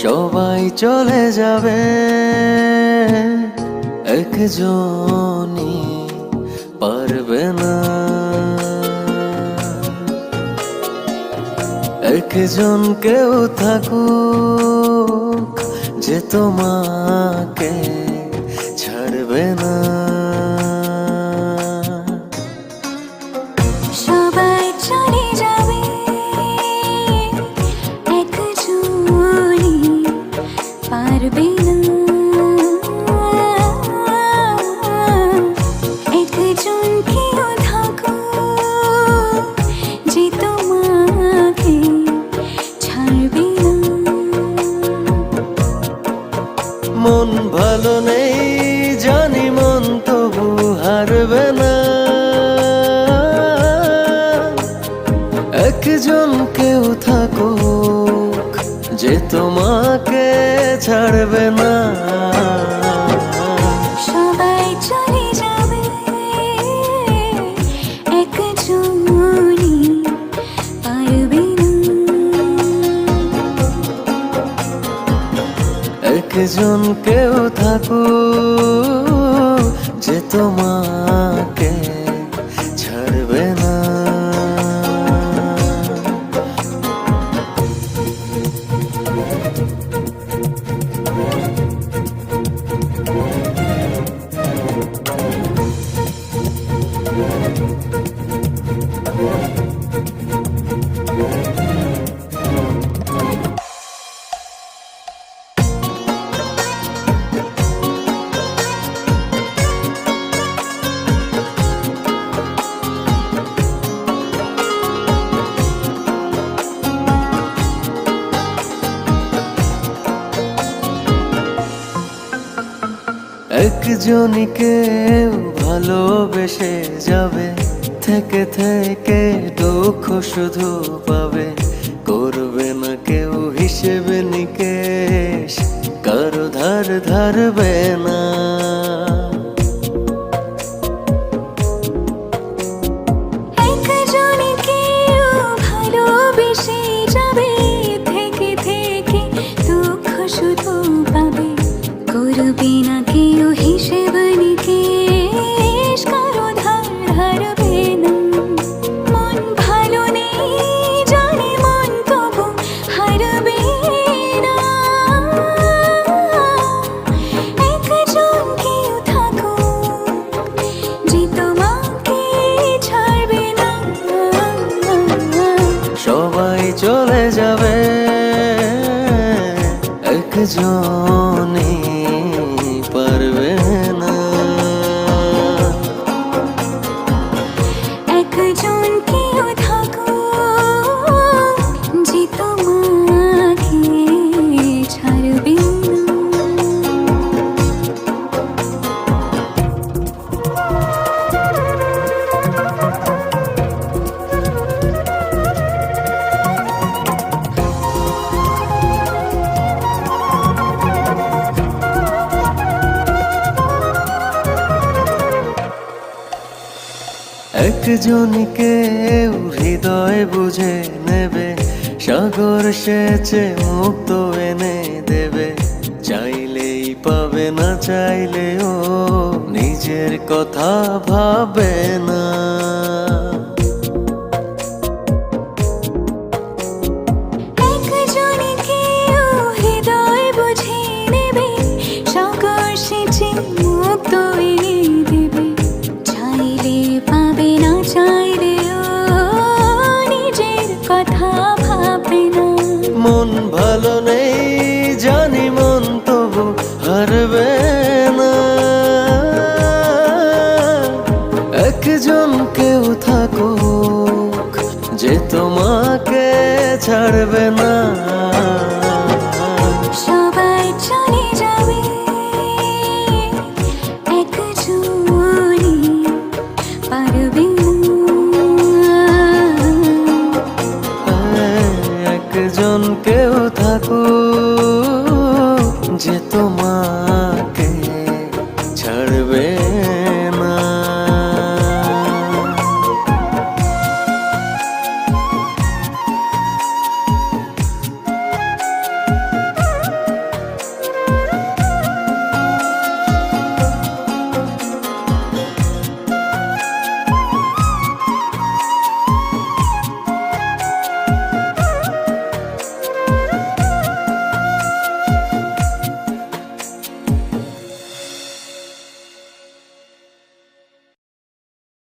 সবাই চলে যাবে, একজনই পারবে না। একজন কেউ থাকুক যে তোমাকে ছাড়বে না। সবাই চলে যাবে, একজনই পারবে না। একজন কেউ থাকুক যে তোমাকে ছাড়বে না। মন ভালো নেই জানি, মন তবু হারবে না। একজন কেউ থাকুক যে তোমাকে ছাড়বে না। সবাই চলে যাবে, একজনই পারবে না। একজন কেউ থাকুক যে তোমাকে ছাড়বে না। একজনই কেউ ভালোবেসে যাবে, থেকে থেকে দুঃখ শুধু পাবে। করবে না কেউ হিসেবে নিকেশ, কারো ধার ধারবে না। একজনই কেউ ভালোবেসে যাবে, থেকে থেকে দুঃখ শুধু পাবে। করবে না কেউ হিসেব নিকেশ, কারো ধার ধারবে না। মন ভালো নেই জানে, মন তবু হারবে না। একজন কেউ থাকুক যে তোমাকে ছাড়বে না। সবাই চলে যাবে, একজনই পারবে না। একজন কেউ থাকুক যে তোমাকে ছাড়বে না। একজনই কেউ হৃদয় বুঝে নেবে, সাগর সেচে মুক্ত এনে দেবে। চাইলেই পাবে না, চাইলেও নিজের কথা ভাবে না। একজনই কেউ হৃদয় বুঝে নেবে, সাগর সেচে মুক্ত এনে দেবে। চাইলে পাবে না, চাইলেও নিজের কথা ভাবে না। মন ভালো